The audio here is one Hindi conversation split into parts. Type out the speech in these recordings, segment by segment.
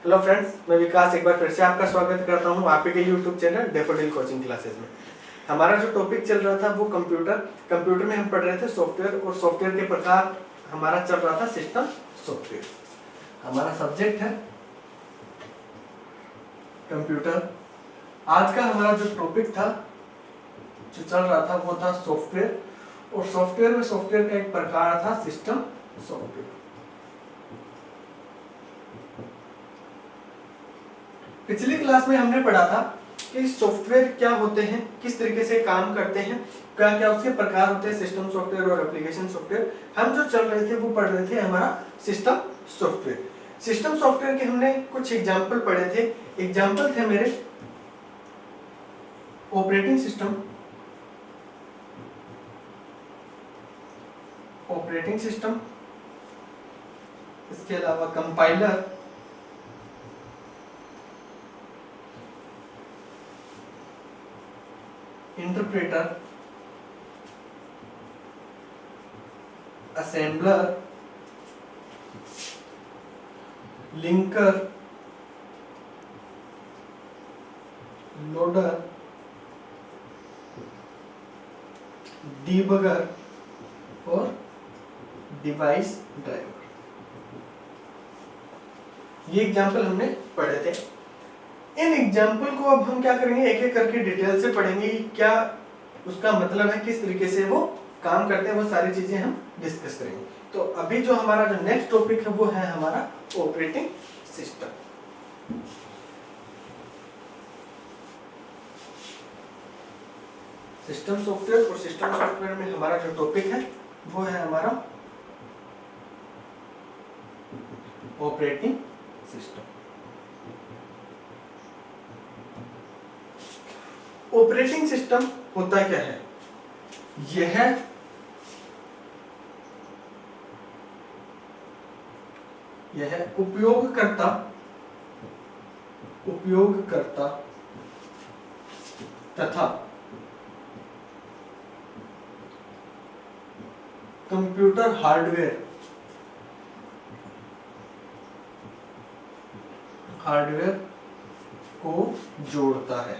हेलो फ्रेंड्स, मैं विकास एक बार फिर से आपका स्वागत करता हूं आपके YouTube channel daffodil coaching classes में। हमारा जो टॉपिक चल रहा था वो कंप्यूटर में हम पढ़ रहे थे सॉफ्टवेयर और सॉफ्टवेयर के प्रकार। हमारा चल रहा था सिस्टम सॉफ्टवेयर। हमारा सब्जेक्ट है कंप्यूटर। आज का हमारा जो टॉपिक था जो चल रहा था वो था सॉफ्टवेयर, और सॉफ्टवेयर का एक प्रकार था सिस्टम सॉफ्टवेयर। पिछली क्लास में हमने पढ़ा था कि सॉफ्टवेयर क्या होते हैं, किस तरीके से काम करते हैं, क्या क्या उसके प्रकार होते हैं, सिस्टम सॉफ्टवेयर और एप्लीकेशन सॉफ्टवेयर। हम जो चल रहे थे वो पढ़ रहे थे हमारा सिस्टम सॉफ्टवेयर। सिस्टम सॉफ्टवेयर के हमने कुछ एग्जाम्पल पढ़े थे। एग्जाम्पल थे मेरे ऑपरेटिंग सिस्टम, इसके अलावा compiler, interpreter, assembler, linker, loader, debugger और डिवाइस ड्राइवर। ये एग्जाम्पल हमने पढ़े थे। इन एग्जाम्पल को अब हम क्या करेंगे, एक एक करके डिटेल से पढ़ेंगे, क्या उसका मतलब है, किस तरीके से वो काम करते हैं, वो सारी चीजें हम डिस्कस करेंगे। तो अभी जो हमारा जो नेक्स्ट टॉपिक है वो है हमारा ऑपरेटिंग सिस्टम। सिस्टम सॉफ्टवेयर और सिस्टम सॉफ्टवेयर में हमारा जो टॉपिक है वो है हमारा ऑपरेटिंग सिस्टम। ऑपरेटिंग सिस्टम होता क्या है? यह उपयोगकर्ता तथा कंप्यूटर हार्डवेयर को जोड़ता है।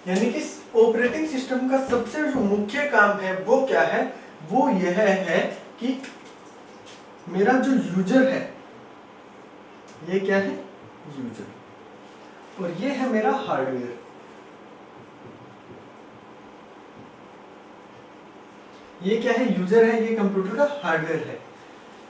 यानी कि ऑपरेटिंग सिस्टम का सबसे जो मुख्य काम है वो क्या है? वो यह है कि मेरा जो यूजर है, ये क्या है? यूजर, और ये है मेरा हार्डवेयर। ये क्या है? यूजर है, ये कंप्यूटर का हार्डवेयर है।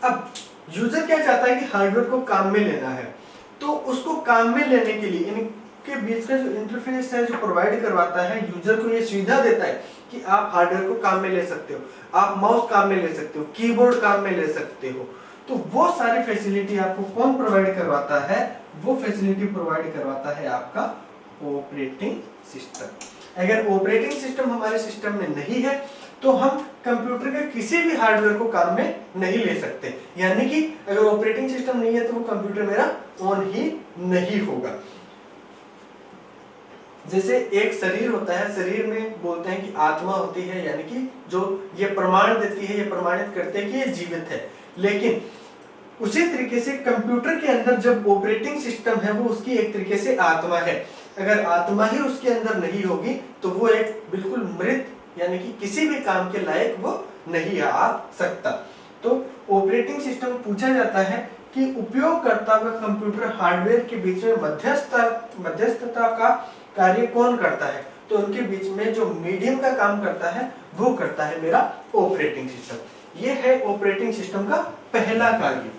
अब यूजर क्या चाहता है कि हार्डवेयर को काम में लेना है, तो उसको काम में लेने के लिए इनके बीच का जो इंटरफेस है, जो प्रोवाइड करवाता है, यूजर को ये सुविधा देता है कि आप हार्डवेयर को काम में ले सकते हो, आप माउस काम में ले सकते हो, कीबोर्ड काम में ले सकते हो। तो वो सारी फैसिलिटी आपको कौन प्रोवाइड करवाता है? वो फैसिलिटी प्रोवाइड करवाता है आपका ऑपरेटिंग सिस्टम। अगर ऑपरेटिंग सिस्टम हमारे सिस्टम में नहीं है तो हम कंप्यूटर के किसी भी हार्डवेयर को काम में नहीं ले सकते। यानी कि अगर ऑपरेटिंग सिस्टम नहीं है तो वो कंप्यूटर मेरा ऑन ही नहीं होगा। जैसे एक शरीर होता है, शरीर में बोलते हैं कि आत्मा होती है, यानी कि जो ये प्रमाण देती है, ये प्रमाणित करते हैं कि ये जीवित है। लेकिन उसी तरीके से कंप्यूटर के अंदर जब ऑपरेटिंग सिस्टम है वो उसकी एक तरीके से आत्मा है। अगर आत्मा ही उसके अंदर नहीं होगी तो वो एक बिल्कुल मृत, यानी कि किसी भी काम के लायक वो नहीं आ सकता। तो ऑपरेटिंग सिस्टम पूछा जाता है कि उपयोगकर्ता व कंप्यूटर हार्डवेयर के बीच में मध्यस्थता का कार्य कौन करता है? तो उनके बीच में जो मीडियम का काम करता है वो करता है मेरा ऑपरेटिंग सिस्टम। ये है ऑपरेटिंग सिस्टम का पहला कार्य।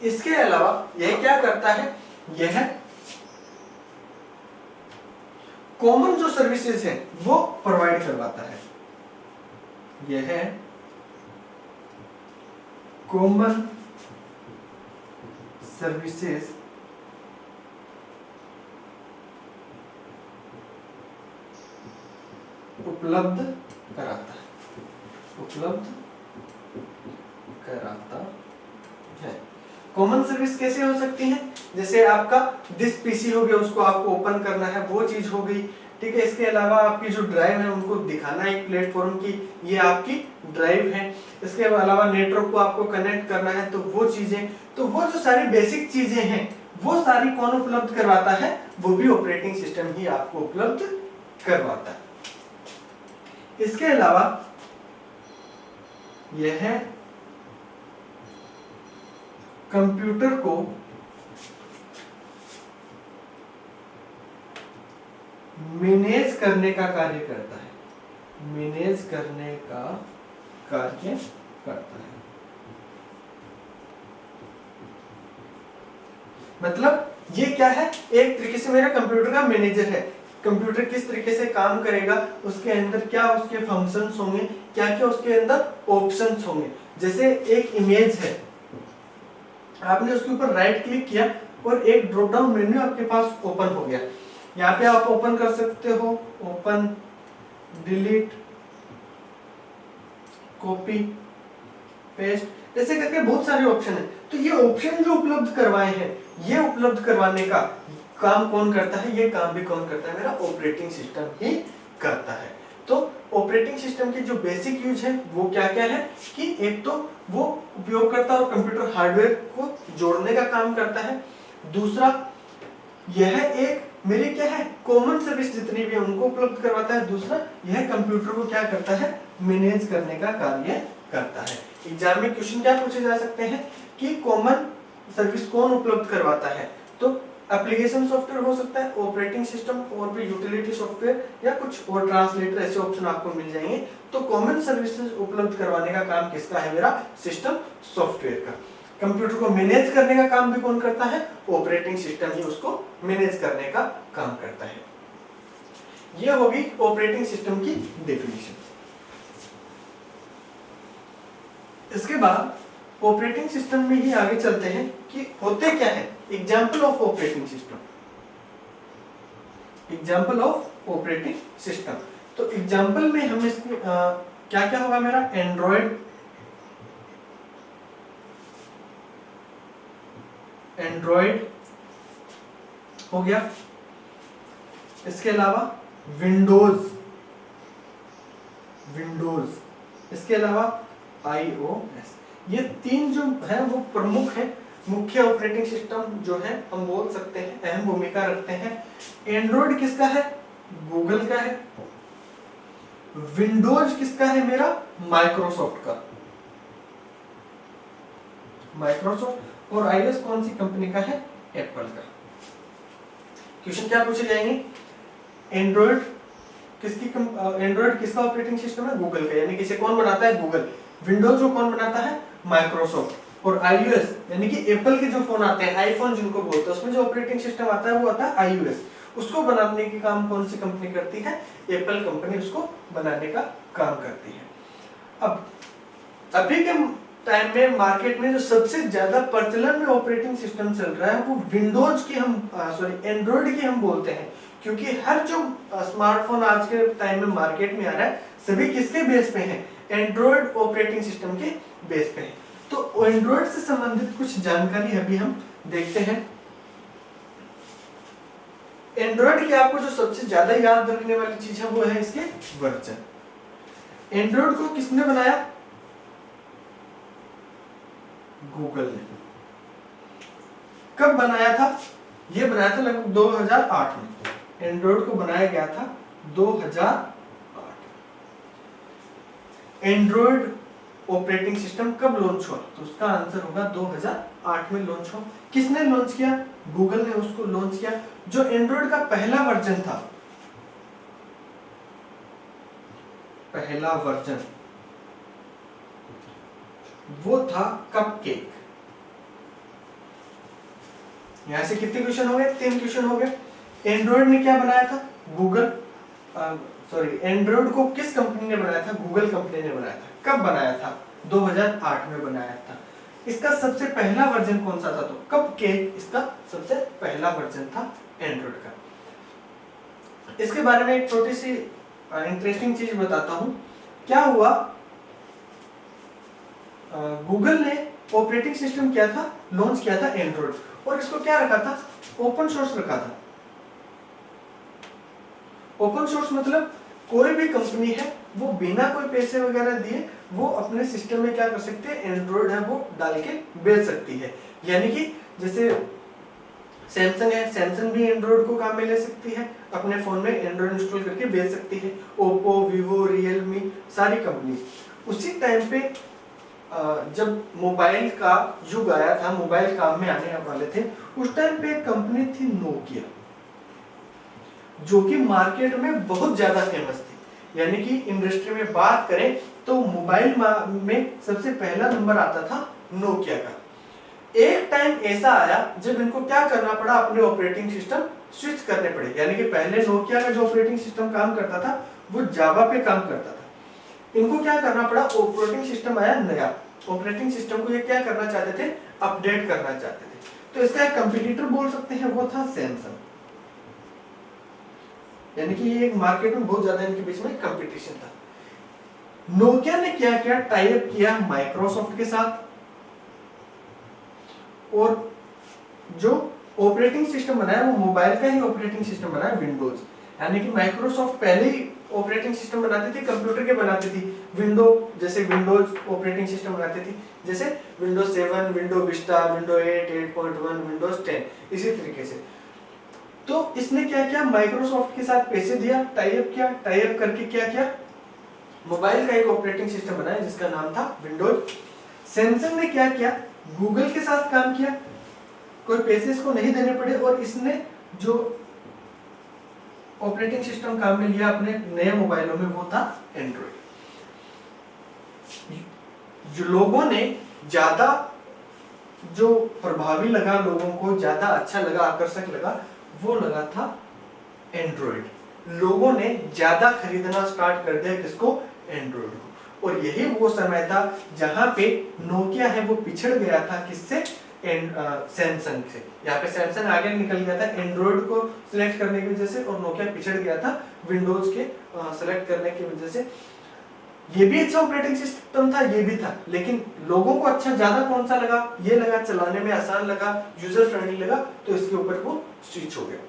इसके अलावा यह क्या करता है? यह कॉमन जो सर्विसेज है वो प्रोवाइड करवाता है। यह कॉमन सर्विसेज उपलब्ध कराता है। कॉमन सर्विस कैसे हो सकती है? जैसे आपका दिस पीसी हो गया, उसको आपको ओपन करना है, वो चीज हो गई। ठीक है। इसके अलावा आपकी जो ड्राइव है उनको दिखाना है एक प्लेटफॉर्म की ये आपकी ड्राइव है। इसके अलावा नेटवर्क को आपको कनेक्ट करना है, तो वो चीजें, तो वो जो सारी बेसिक चीजें हैं वो सारी कौन उपलब्ध करवाता है? वो भी ऑपरेटिंग सिस्टम ही आपको उपलब्ध करवाता है। इसके अलावा यह है कंप्यूटर को मैनेज करने का कार्य करता है, मैनेज करने का कार्य करता है। मतलब ये क्या है? एक तरीके से मेरा कंप्यूटर का मैनेजर है। कंप्यूटर किस तरीके से काम करेगा, उसके अंदर क्या उसके फंक्शंस होंगे, क्या क्या उसके अंदर ऑप्शंस होंगे। जैसे एक इमेज है, आपने उसके ऊपर राइट क्लिक किया और एक ड्रॉप डाउन मेन्यू आपके पास ओपन हो गया। यहाँ पे आप ओपन कर सकते हो, ओपन, डिलीट, कॉपी, पेस्ट, ऐसे करके बहुत सारे ऑप्शन है। तो ये ऑप्शन जो उपलब्ध करवाए हैं, ये उपलब्ध करवाने का काम कौन करता है? ये काम भी कौन करता है? मेरा ऑपरेटिंग सिस्टम ही करता है। तो ऑपरेटिंग सिस्टम के जो बेसिक यूज है वो क्या क्या है कि एक तो वो उपयोगकर्ता और कंप्यूटर हार्डवेयर को जोड़ने का काम करता है। दूसरा, यह एक मेरे क्या है कॉमन सर्विस जितनी भी है उनको उपलब्ध करवाता है। दूसरा, यह कंप्यूटर को क्या करता है? मैनेज करने का कार्य करता है। एग्जाम में क्वेश्चन क्या पूछे जा सकते हैं कि कॉमन सर्विस कौन उपलब्ध करवाता है? तो एप्लीकेशन सॉफ्टवेयर हो सकता है, ऑपरेटिंग सिस्टम और भी यूटिलिटी सॉफ्टवेयर या कुछ और ट्रांसलेटर, ऐसे ऑप्शन आपको मिल जाएंगे। तो कॉमन सर्विसेज उपलब्ध करवाने का काम किसका है? मेरा सिस्टम सॉफ्टवेयर का। कंप्यूटर को मैनेज करने का काम भी कौन करता है? ऑपरेटिंग सिस्टम ही उसको मैनेज करने का काम करता है। यह होगी ऑपरेटिंग सिस्टम की डेफिनेशन। इसके बाद ऑपरेटिंग सिस्टम में ही आगे चलते हैं कि होते क्या है। Example of operating system, example of operating system. तो एग्जाम्पल में हम इसको क्या क्या होगा मेरा? एंड्रॉयड, एंड्रॉयड हो गया। इसके अलावा विंडोज, विंडोज, इसके अलावा iOS। ये तीन जो है वो प्रमुख है, मुख्य ऑपरेटिंग सिस्टम जो है हम बोल सकते हैं अहम भूमिका रखते हैं। एंड्रॉयड किसका है? गूगल का है। विंडोज किसका है? मेरा माइक्रोसॉफ्ट का, माइक्रोसॉफ्ट। और iOS कौन सी कंपनी का है? एप्पल का। क्वेश्चन क्या पूछे जाएंगे? एंड्रॉयड एंड्रॉयड किसका ऑपरेटिंग सिस्टम है? गूगल का, यानी कि इसे कौन बनाता है? गूगल। विंडोज को कौन बनाता है? माइक्रोसॉफ्ट। और iOS यानी कि एप्पल के जो फोन आते हैं, आईफोन जिनको बोलते हैं, उसमें जो ऑपरेटिंग सिस्टम आता है वो आता है iOS। उसको बनाने के काम कौन सी कंपनी करती है? एप्पल कंपनी उसको बनाने का काम करती है। अब अभी के टाइम में मार्केट में जो सबसे ज्यादा प्रचलन में ऑपरेटिंग सिस्टम चल रहा है वो विंडोज की एंड्रॉयड की हम बोलते हैं। क्योंकि हर जो स्मार्टफोन आज के टाइम में मार्केट में आ रहा है सभी किसके बेस पे हैं? एंड्रॉयड ऑपरेटिंग सिस्टम के बेस पे है। तो एंड्रॉयड से संबंधित कुछ जानकारी अभी हम देखते हैं। एंड्रॉयड की आपको जो सबसे ज्यादा याद रखने वाली चीज है वो है इसके वर्जन। एंड्रॉयड को किसने बनाया? गूगल ने। कब बनाया था? ये बनाया था लगभग 2008 में। एंड्रॉयड को बनाया गया था 2008। एंड्रॉयड ऑपरेटिंग सिस्टम कब लॉन्च हुआ? तो उसका आंसर होगा 2008 में लॉन्च हुआ। किसने लॉन्च किया? गूगल ने उसको लॉन्च किया। जो एंड्रॉयड का पहला वर्जन था, पहला वर्जन वो था कपकेक। यहां से कितने क्वेश्चन हो गए? 3 क्वेश्चन हो गए। एंड्रॉयड ने क्या बनाया था? गूगल एंड्रॉयड को किस कंपनी ने बनाया था? गूगल कंपनी ने बनाया था। कब बनाया था? 2008 में बनाया था। इसका सबसे पहला वर्जन कौन सा था? तो कपकेक इसका सबसे पहला वर्जन था एंड्रॉयड का। इसके बारे में एक छोटी सी इंटरेस्टिंग चीज बताता हूं। क्या हुआ, गूगल ने ऑपरेटिंग सिस्टम क्या था? लॉन्च किया था एंड्रॉयड, और इसको क्या रखा था? ओपन सोर्स रखा था। ओपन सोर्स मतलब कोई भी कंपनी है वो बिना कोई पैसे वगैरह दिए वो अपने सिस्टम में क्या कर सकते हैं, एंड्रॉइड है वो डाल के बेच सकती है। यानी कि जैसे सैमसंग है, सैमसंग भी एंड्रॉइड को काम में ले सकती है, अपने फोन में एंड्रॉइड इंस्टॉल करके बेच सकती है। ओप्पो, वीवो, रियलमी सारी कंपनी। उसी टाइम पे जब मोबाइल का युग आया था, मोबाइल काम में आने वाले थे, उस टाइम पे एक कंपनी थी नोकिया, जो कि मार्केट में बहुत ज्यादा फेमस थी। यानी कि इंडस्ट्री में बात करें तो मोबाइल में सबसे पहला नंबर आता था नोकिया का। एक टाइम ऐसा आया जब इनको क्या करना पड़ा, अपने ऑपरेटिंग सिस्टम स्विच करने पड़े। यानी कि पहले नोकिया का जो ऑपरेटिंग सिस्टम काम करता था वो जावा पे काम करता था। इनको क्या करना पड़ा, ऑपरेटिंग सिस्टम आया नया, ऑपरेटिंग सिस्टम को ये क्या करना चाहते थे, अपडेट करना चाहते थे। तो इसका एक कंपटीटर बोल सकते हैं, वो था सैमसंग। यानी कि ये एक मार्केट में बहुत ज्यादा इनके बीच में कंपटीशन था। नोकिया ने क्या किया, टाई अप किया माइक्रोसॉफ्ट के साथ, और जो ऑपरेटिंग सिस्टम बनाया वो मोबाइल का ही ऑपरेटिंग सिस्टम बनाया, विंडोज। यानी कि माइक्रोसॉफ्ट पहले ही ऑपरेटिंग सिस्टम बनाती थी, कंप्यूटर के बनाती थी, विंडो जैसे विंडोज ऑपरेटिंग सिस्टम बनाती थी, जैसे Windows 7, window Vista, window 8, 8.1, Windows 10, इसी तरीके से। तो इसने क्या किया, माइक्रोसॉफ्ट के साथ पैसे दिया, टाई अप किया, टाई अप करके क्या किया, मोबाइल का एक ऑपरेटिंग सिस्टम बनाया जिसका नाम था विंडोज। सैमसंग ने क्या किया, गूगल के साथ काम किया, कोई पैसे इसको नहीं देने पड़े, और इसने जो ऑपरेटिंग सिस्टम काम में लिया अपने नए मोबाइलों में वो था एंड्रॉइड। जो लोगों ने ज्यादा जो प्रभावी लगा, लोगों को ज्यादा अच्छा लगा, आकर्षक लगा, वो लगा था एंड्रॉइड। लोगों ने ज्यादा खरीदना स्टार्ट कर दिया किसको, एंड्रॉइड को। और यही वो समय था जहां पे नोकिया है वो पिछड़ गया था किससे, सैमसंग से। यहाँ पे सैमसंग आगे निकल गया था एंड्रॉइड को सिलेक्ट करने की वजह से, और नोकिया पिछड़ गया था विंडोज के सिलेक्ट करने की वजह से। ये भी अच्छा ऑपरेटिंग सिस्टम था, ये भी था, लेकिन लोगों को अच्छा ज्यादा कौन सा लगा, ये लगा, चलाने में आसान लगा, यूजर फ्रेंडली लगा, तो इसके ऊपर वो स्विच हो गया।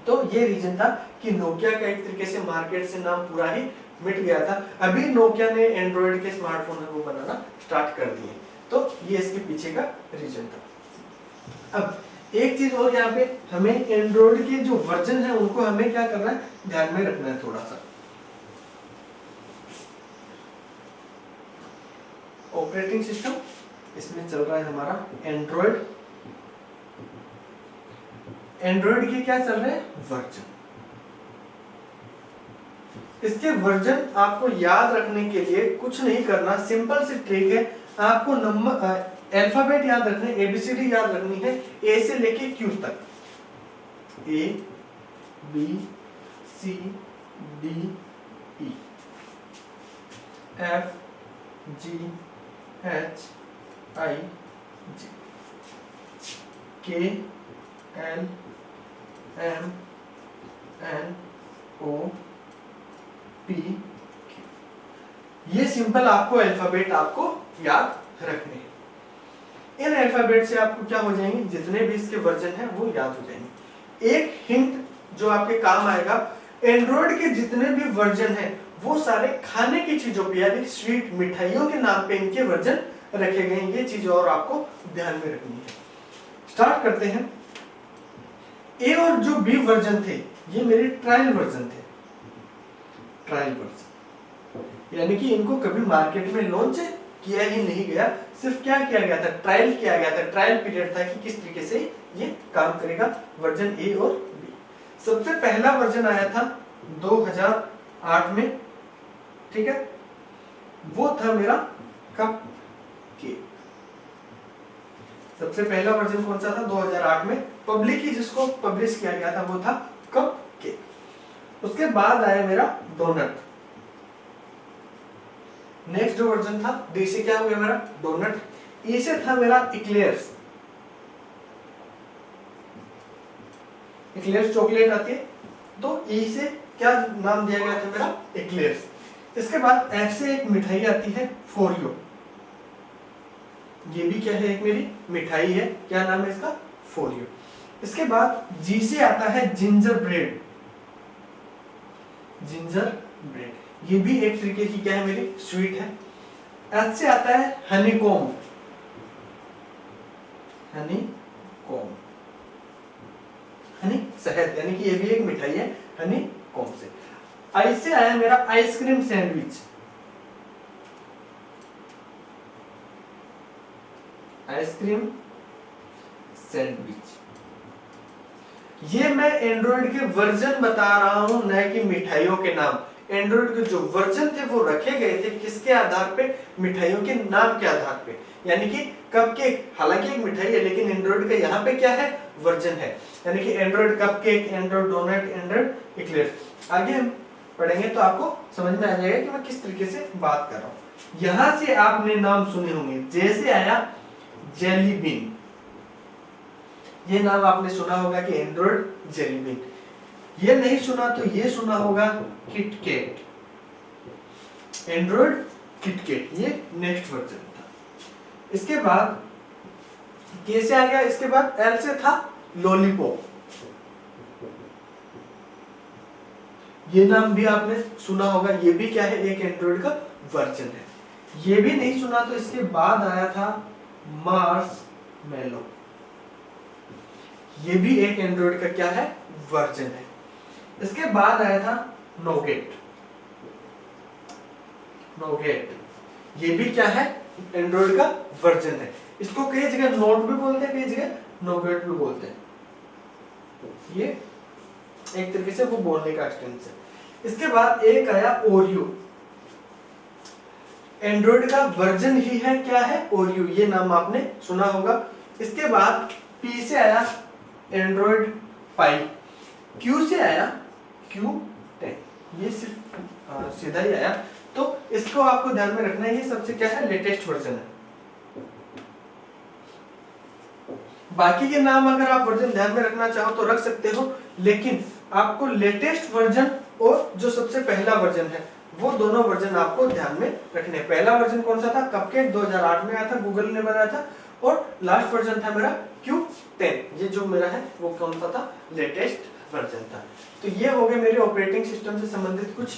तो ये रीजन था कि नोकिया का एक तरीके से मार्केट से नाम पूरा ही मिट गया था। अभी नोकिया ने एंड्रॉइड के स्मार्टफोन है वो बनाना स्टार्ट कर दिए, तो ये इसके पीछे का रीजन था। अब एक चीज और, यहाँ पे हमें एंड्रॉइड के जो वर्जन है उनको हमें क्या करना है, ध्यान में रखना है थोड़ा सा। ऑपरेटिंग सिस्टम इसमें चल रहा है हमारा एंड्रॉइड। एंड्रॉइड के क्या चल रहे हैं, वर्जन। इसके वर्जन आपको याद रखने के लिए कुछ नहीं करना, सिंपल सी ट्रिक है, आपको नंबर अल्फाबेट याद रखने, एबीसीडी याद रखनी है, ए से लेके क्यू तक, A B C D E, F G H I J, K L M N O P Q. ये सिंपल आपको अल्फाबेट आपको याद रखने हैं। इन अल्फाबेट से आपको क्या हो जाएंगे, जितने भी इसके वर्जन हैं वो याद हो जाएंगे। एक हिंट जो आपके काम आएगा, एंड्रॉइड के जितने भी वर्जन हैं वो सारे खाने की चीजों पे, यानी स्वीट मिठाइयों के नाम पे इनके वर्जन रखे गए हैं। ये चीज और आपको ध्यान में रखनी है। स्टार्ट करते हैं। ए और जो बी वर्जन थे ये मेरे ट्रायल वर्जन थे, ट्रायल वर्जन, यानी कि इनको कभी मार्केट में लॉन्च किया ही नहीं गया, सिर्फ क्या किया गया था, ट्रायल किया गया था, ट्रायल पीरियड था कि किस तरीके से ये काम करेगा, वर्जन ए और बी। सबसे पहला वर्जन आया था 2008 में, ठीक है, वो था मेरा कप केक। सबसे पहला वर्जन कौन सा था, 2008 में पब्लिकली जिसको पब्लिश किया गया था वो था कप केक। उसके बाद आया मेरा डोनट। नेक्स्ट जो वर्जन था, डी से क्या हो गया मेरा डोनट। ई से था मेरा इक्लेयर्स, इक्लेयर्स चॉकलेट आती है, तो ई से क्या नाम दिया गया था मेरा इक्लेयर्स। इसके बाद एफ से एक मिठाई आती है फोरियो, ये भी क्या है, एक मेरी मिठाई है, क्या नाम है इसका, फोरियो। इसके बाद जी से आता है जिंजर ब्रेड, जिंजर ब्रेड, ये भी एक तरीके की क्या है मेरी स्वीट है। एच से आता है हनीकॉम्ब, हनीकॉम्ब, हनी शहद, यानी कि ये भी एक मिठाई है हनीकॉम्ब से। आई से आया मेरा आइसक्रीम सैंडविच, आइसक्रीम सैंडविच। ये मैं एंड्रॉइड के वर्जन बता रहा हूं, न कि मिठाइयों के नाम। एंड्रॉइड के जो वर्जन थे वो रखे गए थे किसके आधार पे, मिठाइयों के नाम के आधार पे, यानी कि कपकेक हालांकि एक मिठाई है लेकिन एंड्रॉइड का यहाँ पे क्या है, वर्जन है, यानी कि Android cupcake, Android donut, Android eclairs. आगे हम पढ़ेंगे तो आपको समझ में आ जाएगा कि मैं किस तरीके से बात कर रहा हूँ। यहां से आपने नाम सुने होंगे, जैसे आया जेली बीन, ये नाम आपने सुना होगा कि एंड्रॉइड जेली बीन। ये नहीं सुना तो ये सुना होगा किटकैट, एंड्रॉइड किटकैट, ये नेक्स्ट वर्जन था। इसके बाद कैसे आ गया, इसके बाद एल से था लॉलीपॉप, ये नाम भी आपने सुना होगा, ये भी क्या है, एक एंड्रॉइड का वर्जन है। ये भी नहीं सुना तो इसके बाद आया था मार्शमैलो, ये भी एक एंड्रॉइड का क्या है, वर्जन है। इसके बाद आया था नोगेट, नोगेट ये भी क्या है, एंड्रॉइड का वर्जन है। इसको कई जगह नोट भी बोलते हैं, कई जगह नोगेट भी बोलते हैं, ये एक तरीके से वो बोलने का एक्सटेंस है। इसके बाद एक आया ओरियो, एंड्रॉइड का वर्जन ही है, क्या है, ओरियो, ये नाम आपने सुना होगा। इसके बाद पी से आया एंड्रॉइड पाई, क्यू से आया Q10, ये सिर्फ सीधा ही आया, तो इसको आपको ध्यान में रखना है, ये सबसे क्या है, लेटेस्ट वर्जन है। बाकी के नाम अगर आप वर्जन ध्यान में रखना चाहो तो रख सकते हो, लेकिन आपको लेटेस्ट वर्जन और जो सबसे पहला वर्जन है वो दोनों वर्जन आपको ध्यान में रखने। पहला वर्जन कौन सा था, कपकेक 2008 में आया था, गूगल ने बनाया था, और लास्ट वर्जन था मेरा Q10, ये जो मेरा है वो कौन सा था, लेटेस्ट वर्जन था। तो ये हो गए मेरे ऑपरेटिंग सिस्टम से संबंधित कुछ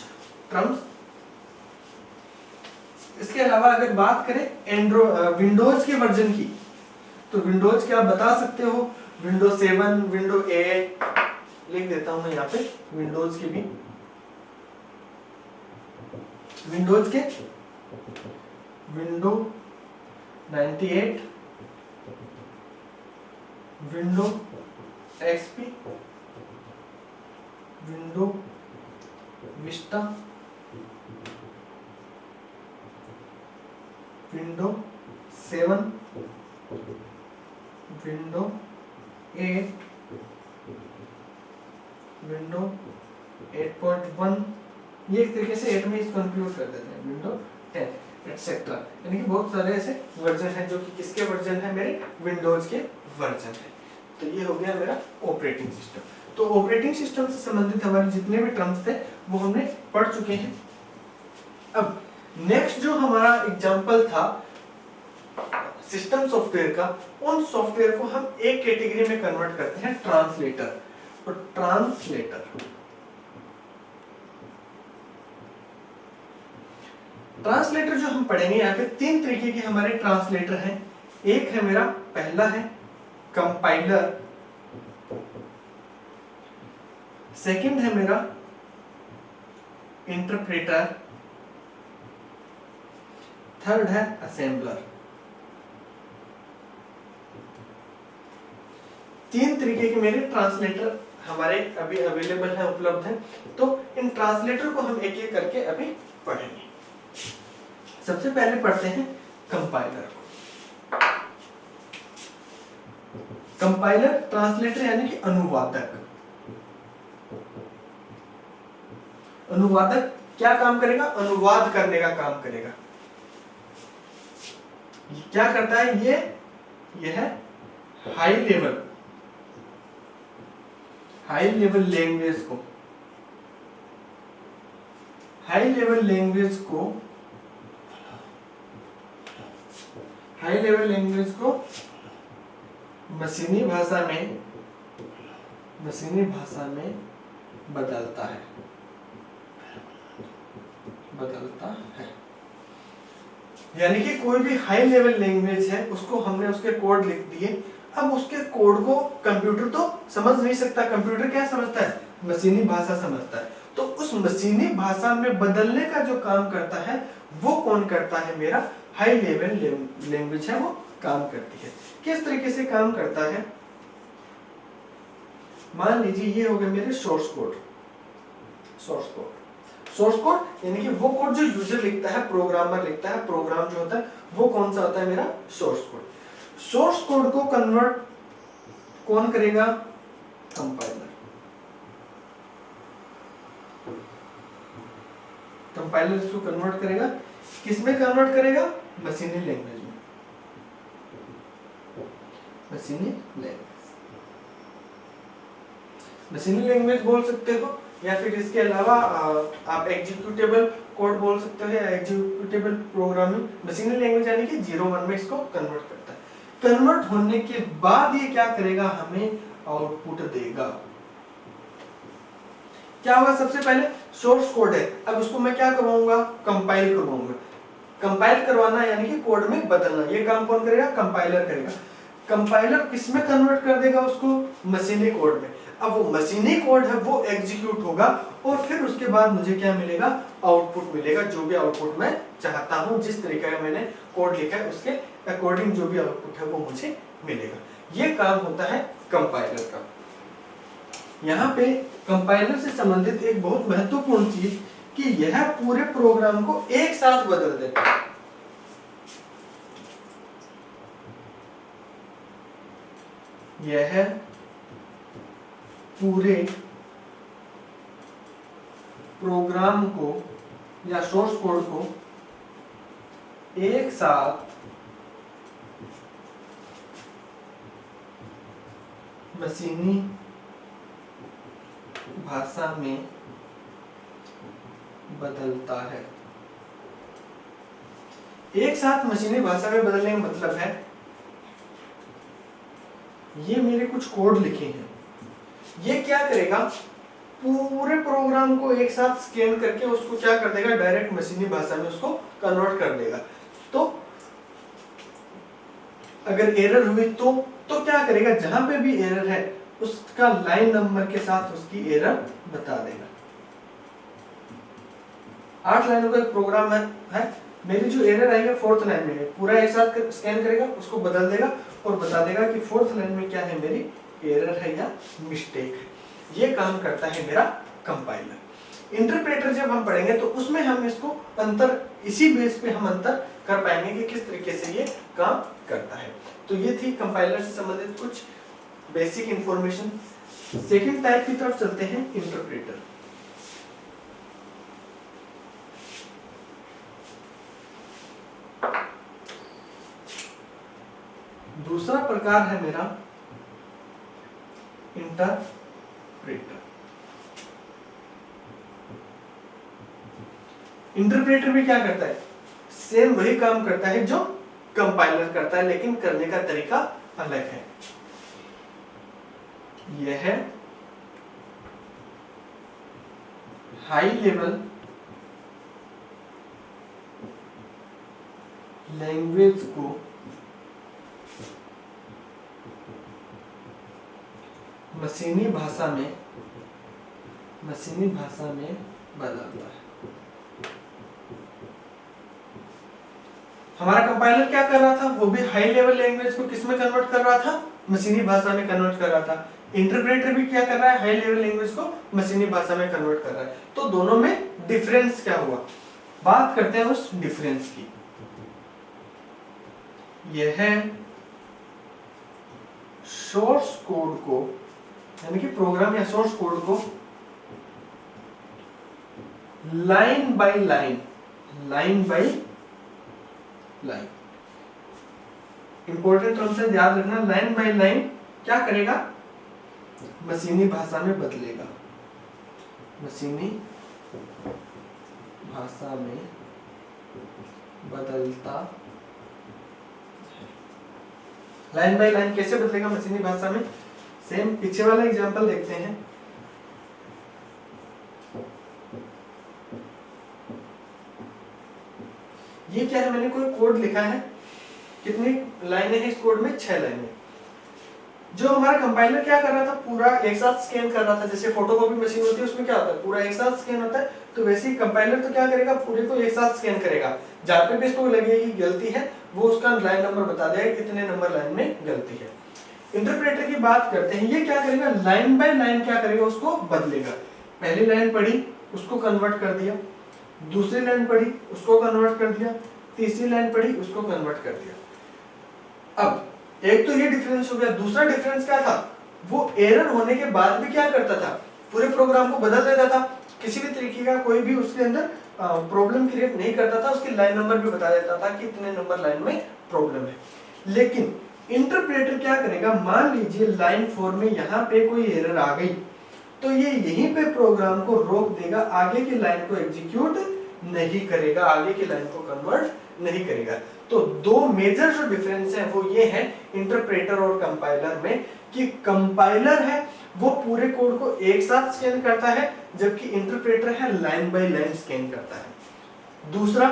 टर्म्स। इसके अलावा अगर बात करें विंडोज के वर्जन की, तो विंडोज के आप बता सकते हो, विंडोज 7, विंडोज 8, लिख देता हूं मैं यहाँ पे, विंडोज के भी, विंडोज के window 98, window XP, window Vista, window 7, window 8, window 8.1, ये एक तरीके से 8 में इसको इंक्लूड कर देते हैं, विंडो 10 एटसेट्रा, यानी कि बहुत सारे ऐसे वर्जन हैं जो कि किसके वर्जन है, मेरे विंडोज के वर्जन है। तो ये हो गया मेरा ऑपरेटिंग सिस्टम। तो ऑपरेटिंग सिस्टम से संबंधित हमारे जितने भी टर्म्स थे वो हमने पढ़ चुके हैं। अब नेक्स्ट जो हमारा एग्जांपल था सिस्टम सॉफ्टवेयर का, उन सॉफ्टवेयर को हम एक कैटेगरी में कन्वर्ट करते हैं, ट्रांसलेटर। और ट्रांसलेटर जो हम पढ़ेंगे यहाँ पे, तीन तरीके के हमारे ट्रांसलेटर हैं। एक है मेरा, पहला है कंपाइलर, सेकंड है मेरा इंटरप्रेटर, थर्ड है असेंबलर। तीन तरीके के मेरे ट्रांसलेटर हमारे अभी अवेलेबल हैं, उपलब्ध हैं। तो इन ट्रांसलेटर को हम एक एक करके अभी पढ़ेंगे। सबसे पहले पढ़ते हैं कंपाइलर को। कंपाइलर ट्रांसलेटर यानी कि अनुवादक। अनुवादक क्या काम करेगा, अनुवाद करने का काम करेगा। क्या करता है ये है हाई लेवल लैंग्वेज को मशीनी भाषा में बदलता है। बदलता है। यानी कि कोई भी हाई लेवल लैंग्वेज है उसको हमने उसके कोड लिख दिए, अब उसके कोड को कंप्यूटर तो समझ नहीं सकता। कंप्यूटर क्या समझता है? मशीनी भाषा समझता है। तो उस मशीनी भाषा में बदलने का जो काम करता है वो कौन करता है? मेरा हाई लेवल लैंग्वेज है वो काम करती है। किस तरीके से काम करता है? मान लीजिए ये हो गए मेरे सोर्स कोड। सोर्स कोड यानी कि वो कोड जो यूजर लिखता है, प्रोग्रामर लिखता है, प्रोग्राम जो होता है वो कौन सा होता है? मेरा सोर्स कोड। सोर्स कोड को कन्वर्ट कौन करेगा? कंपाइलर। कंपाइलर इसको कन्वर्ट करेगा। किसमें कन्वर्ट करेगा? मशीनी लैंग्वेज में। मशीनी लैंग्वेज बोल सकते हो, या फिर इसके अलावा आप एग्जीक्यूटेबल कोड बोल सकते हो, या एग्जीक्यूटेबल प्रोग्रामिंग। मशीनी लैंग्वेज यानी कि 0-1 में इसको कन्वर्ट करता है। कन्वर्ट होने के बाद ये क्या करेगा? हमें आउटपुट देगा। क्या होगा? सबसे पहले सोर्स कोड है, अब उसको मैं क्या करवाऊंगा? कंपाइल करवाऊंगा। कंपाइल करवाना यानी कि कोड में बदलना, ये काम कौन करेगा? कंपाइलर करेगा। कंपाइलर किसमें कन्वर्ट कर देगा उसको? मशीनी कोड में। अब वो मशीनी कोड है वो एग्जीक्यूट होगा और फिर उसके बाद मुझे क्या मिलेगा? आउटपुट मिलेगा। जो भी आउटपुट मैं चाहता हूं, जिस तरीके का मैंने कोड लिखा है उसके अकॉर्डिंग जो भी आउटपुट है वो मुझे मिलेगा। ये काम होता है कंपाइलर का। यहाँ पे कंपाइलर से संबंधित एक बहुत महत्वपूर्ण चीज कि यह पूरे प्रोग्राम को एक साथ बदल देता है। यह पूरे प्रोग्राम को या सोर्स कोड को एक साथ मशीनी भाषा में बदलता है। एक साथ मशीनी भाषा में बदलने का मतलब है ये मेरे कुछ कोड लिखे हैं, ये क्या करेगा? पूरे प्रोग्राम को एक साथ स्कैन करके उसको क्या कर देगा? डायरेक्ट मशीनी भाषा में उसको कन्वर्ट कर देगा। तो अगर एरर हुई तो क्या करेगा? जहां पे भी एरर है उसका लाइन नंबर के साथ उसकी एरर बता देगा। 8 लाइनों का एक प्रोग्राम है। मेरी जो एरर आएगा 4th लाइन में है, पूरा एक साथ स्कैन करेगा, उसको बदल देगा और बता देगा कि 4th लाइन में क्या है? मेरी एरर है या मिस्टेक है। ये काम करता है मेरा कंपाइलर। इंटरप्रेटर जब हम पढ़ेंगे तो उसमें हम इसको अंतर, इसी बेस पे हम अंतर कर पाएंगे कि किस तरीके से ये काम करता है। तो ये थी कंपाइलर से संबंधित कुछ बेसिक इंफॉर्मेशन। सेकंड टाइप की तरफ चलते हैं, इंटरप्रेटर। दूसरा प्रकार है मेरा इंटरप्रेटर। इंटरप्रेटर भी क्या करता है? सेम वही काम करता है जो कंपाइलर करता है, लेकिन करने का तरीका अलग है। यह हाई लेवल लैंग्वेज को मशीनी भाषा में बदलता है। हमारा कंपाइलर क्या कर रहा था? वो भी हाई लेवल लैंग्वेज को किस में कन्वर्ट कर रहा था? मशीनी भाषा में कन्वर्ट कर रहा था। इंटरप्रेटर भी क्या कर रहा है? हाई लेवल लैंग्वेज को मशीनी भाषा में कन्वर्ट कर रहा है। तो दोनों में डिफरेंस क्या हुआ? बात करते हैं उस डिफरेंस की। यह सोर्स कोड को, यानी कि प्रोग्राम या सोर्स कोड को line by line important term से याद रखना, लाइन बाय लाइन क्या करेगा? मशीनी भाषा में बदलेगा। मशीनी भाषा में बदलता। लाइन बाय लाइन कैसे बदलेगा मशीनी भाषा में? सेम पीछे वाला एग्जांपल देखते हैं। ये क्या है, मैंने कोई कोड लिखा है, कितनी लाइनें हैं इस कोड में, 6 लाइनें। जो हमारा कंपाइलर क्या कर रहा था, पूरा एक साथ स्कैन कर रहा था। जैसे फोटोकॉपी मशीन होती है उसमें क्या होता है, पूरा एक साथ स्कैन होता है, तो वैसे ही कंपाइलर तो क्या करेगा, पूरे को एक साथ स्कैन करेगा। जहाँ पे भी इसको लगेगी गलती है वो उसका लाइन नंबर बता देगा कितने नंबर लाइन में गलती है। इंटरप्रेटर की बात करते हैं, ये क्या करेगा, लाइन बाय लाइन क्या करेगा, उसको बदलेगा। पहली लाइन पढ़ी उसको कन्वर्ट कर दिया, दूसरी लाइन पढ़ी उसको कन्वर्ट कर दिया, तीसरी लाइन पढ़ी उसको कन्वर्ट कर दिया। अब एक तो ये डिफरेंस हो गया। दूसरा डिफरेंस क्या था, वो एरर होने के बाद भी क्या करता था, पूरे प्रोग्राम को बदल देता था। किसी भी तरीके का कोई भी उसके अंदर प्रॉब्लम क्रिएट नहीं करता था, उसकी लाइन नंबर भी बता देता था कि इतने नंबर लाइन में प्रॉब्लम है। लेकिन इंटरप्रेटर क्या करेगा, मान लीजिए लाइन 4 में यहाँ पे कोई एरर आ गई, तो ये यहीं पे प्रोग्राम को रोक देगा, आगे की लाइन को एग्जीक्यूट नहीं करेगा, आगे की लाइन को कन्वर्ट नहीं करेगा। तो दो मेजर जो डिफरेंस है वो ये है इंटरप्रेटर और कंपाइलर में, कि कंपाइलर है वो पूरे कोड को एक साथ स्कैन करता है, जबकि इंटरप्रेटर है लाइन बाय लाइन स्कैन करता है। दूसरा,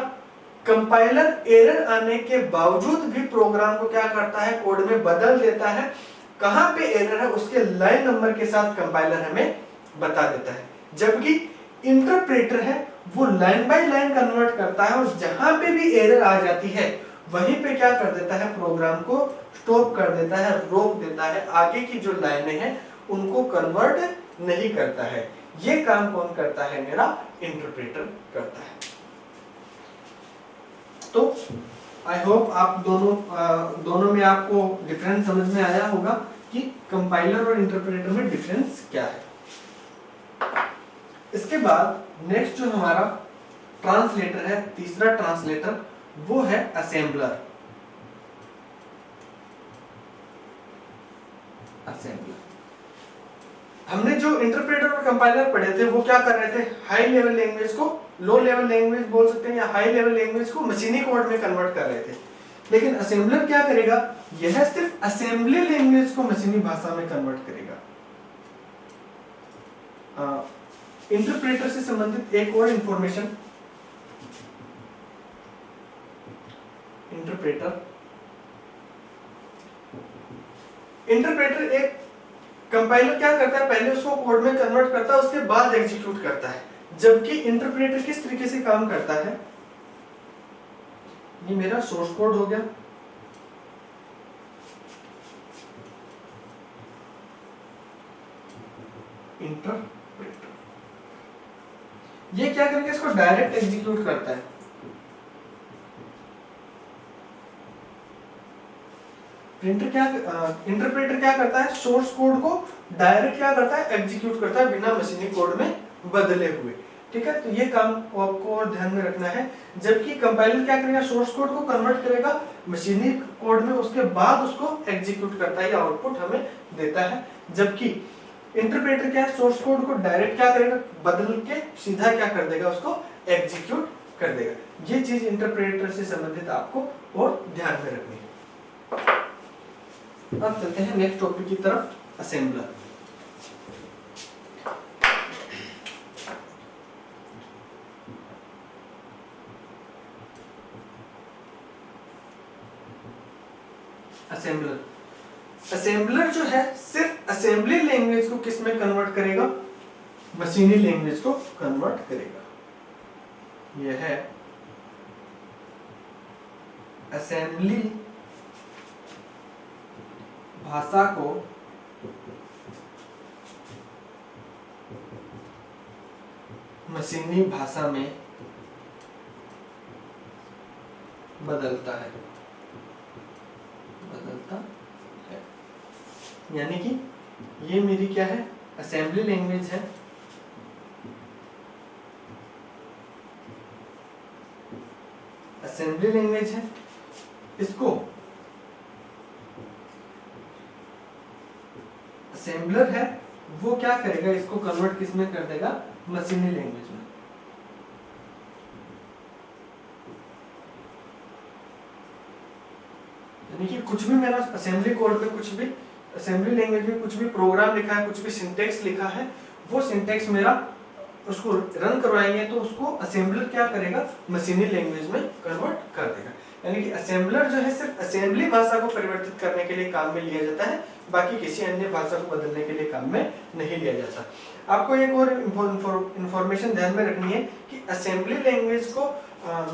कंपाइलर एरर आने के बावजूद भी प्रोग्राम को क्या करता है, कोड में बदल देता है। कहां पे एरर है उसके लाइन नंबर के साथ कंपाइलर हमें बता देता है, जबकि इंटरप्रेटर है वो लाइन बाय लाइन कन्वर्ट करता है, और जहां पे भी एरर आ जाती है वहीं पे क्या कर देता है, प्रोग्राम को स्टॉप कर देता है, रोक देता है, आगे की जो लाइनें हैं उनको कन्वर्ट नहीं करता है। ये काम कौन करता है, मेरा इंटरप्रेटर करता है। तो आई होप आप दोनों में आपको डिफरेंस समझ में आया होगा कि कंपाइलर और इंटरप्रेटर में डिफरेंस क्या है। इसके बाद नेक्स्ट जो हमारा ट्रांसलेटर है, तीसरा ट्रांसलेटर, वो है असेंबलर। हमने जो इंटरप्रेटर और कंपाइलर पढ़े थे वो क्या कर रहे थे, हाई लेवल लैंग्वेज को लो लेवल लैंग्वेज बोल सकते हैं, या हाई लेवल लैंग्वेज को मशीनी कोड में कन्वर्ट कर रहे थे। लेकिन असेंबलर क्या करेगा, यह सिर्फ असेंबली लैंग्वेज को मशीनी भाषा में कन्वर्ट करेगा। इंटरप्रेटर से संबंधित एक और इंफॉर्मेशन, इंटरप्रेटर एक कंपाइलर क्या करता है, पहले उसको कोड में कन्वर्ट करता है, उसके बाद एग्जीक्यूट करता है। जबकि इंटरप्रेटर किस तरीके से काम करता है, ये मेरा सोर्स कोड हो गया, इंटरप्रेटर ये क्या करेगा, इसको डायरेक्ट एग्जीक्यूट करता है। इंटरप्रेटर क्या करता है, सोर्स कोड को डायरेक्ट क्या करता है, एग्जीक्यूट करता है, बिना मशीनी कोड में बदले हुए। ठीक है, तो ये काम आपको और ध्यान में रखना है। जबकि कंपाइलर क्या करेगा, सोर्स कोड को कन्वर्ट करेगा मशीनी कोड में, उसके बाद उसको एग्जीक्यूट करता है, या आउटपुट हमें देता है। जबकि इंटरप्रेटर क्या है, सोर्स कोड को डायरेक्ट क्या करेगा, बदल के सीधा क्या कर देगा, उसको एग्जीक्यूट कर देगा। ये चीज इंटरप्रेटर से संबंधित आपको और ध्यान में रखनी है। अब चलते हैं नेक्स्ट टॉपिक की तरफ, असेंबलर। असेंबलर जो है सिर्फ असेंबली लैंग्वेज को किस में कन्वर्ट करेगा, मशीनी लैंग्वेज को कन्वर्ट करेगा। यह है असेंबली भाषा को मशीनी भाषा में बदलता है। यानी कि ये मेरी क्या है, असेंबली लैंग्वेज है, इसको असेंबलर है वो क्या करेगा, इसको कन्वर्ट किस में कर देगा, मशीनी लैंग्वेज में। यानी कि कुछ भी मेरा असेंबली कोड में, कुछ भी असेंबली लैंग्वेज में कुछ भी प्रोग्राम लिखा है, कुछ भी सिंटेक्स लिखा है, वो सिंटेक्स मेरा उसको रन करवाएंगे तो उसको असेंबलर क्या करेगा, मशीनी लैंग्वेज में कन्वर्ट कर देगा। यानी कि असेंबलर जो है सिर्फ असेंबली भाषा को परिवर्तित करने के लिए काम में लिया जाता है, बाकी किसी अन्य भाषा को बदलने के लिए काम में नहीं लिया जाता। आपको एक और इंफॉर्मेशन ध्यान में रखनी है कि असेंबली लैंग्वेज को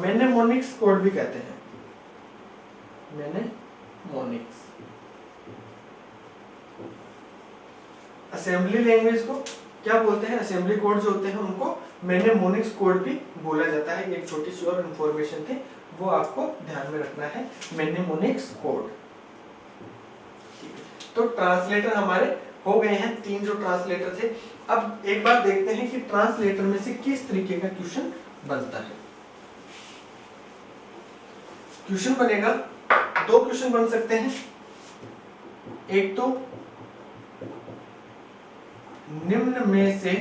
मेनेमोनिक्स कोड भी कहते हैं। मेनेमोनिक्स असेंबली लैंग्वेज को क्या बोलते हैं, असेंबली कोड जो होते हैं उनको मेनेमोनिक्स कोड भी बोला जाता है। एक छोटी सी और इंफॉर्मेशन थी, वो आपको ध्यान में रखना है, मेनेमोनिक्स कोड। तो ट्रांसलेटर हमारे हो गए हैं, 3 जो ट्रांसलेटर थे। अब एक बार देखते हैं कि ट्रांसलेटर में से किस तरीके का क्वेश्चन बनता है। क्वेश्चन बनेगा, 2 क्वेश्चन बन सकते हैं। एक तो निम्न में से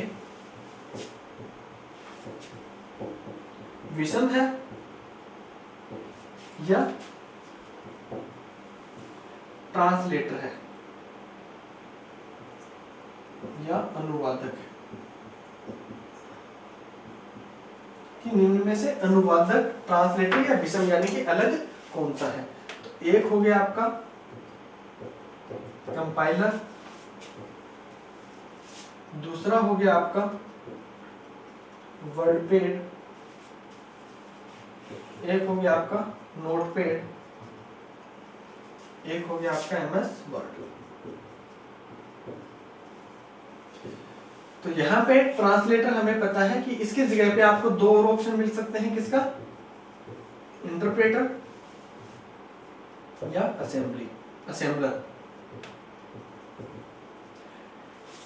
विषम है या ट्रांसलेटर है या अनुवादक है, कि निम्न में से अनुवादक, ट्रांसलेटर या विषम यानी कि अलग कौन सा है। तो एक हो गया आपका कंपाइलर, दूसरा हो गया आपका वर्डपैड, एक हो गया आपका नोटपैड, एक हो गया आपका MS वर्ड। तो यहाँ पे ट्रांसलेटर हमें पता है कि इसकी जगह पे आपको 2 और ऑप्शन मिल सकते हैं, किसका, इंटरप्रेटर या असेंबलर।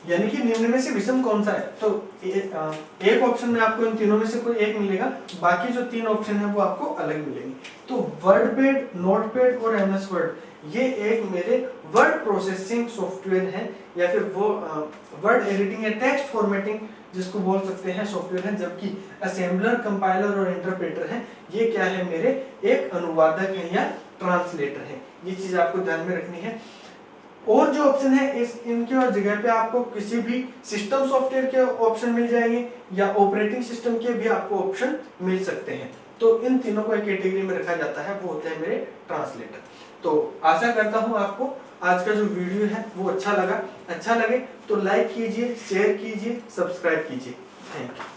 यानी कि निम्न में से विषम कौन सा है, तो एक ऑप्शन में आपको इन तीनों में से कोई एक मिलेगा, बाकी जो 3 ऑप्शन है वो आपको अलग मिलेंगे। तो वर्डपैड, नोटपैड और MS वर्ड ये एक मेरे वर्ड प्रोसेसिंग सॉफ्टवेयर है, या फिर वो वर्ड एडिटिंग या टेक्स्ट फॉर्मेटिंग जिसको बोल सकते हैं सॉफ्टवेयर है। जबकि असेंबलर, कंपाइलर और इंटरप्रेटर है, ये क्या है, मेरे एक अनुवादक है या ट्रांसलेटर है। ये चीज आपको ध्यान में रखनी है। और जो ऑप्शन है इनके और जगह पे आपको किसी भी सिस्टम सॉफ्टवेयर के ऑप्शन मिल जाएंगे या ऑपरेटिंग सिस्टम के भी आपको ऑप्शन मिल सकते हैं। तो इन तीनों को एक कैटेगरी में रखा जाता है, वो होते हैं मेरे ट्रांसलेटर। तो आशा करता हूं आपको आज का जो वीडियो है वो अच्छा लगा। अच्छा लगे तो लाइक कीजिए, शेयर कीजिए, सब्सक्राइब कीजिए। Thank you.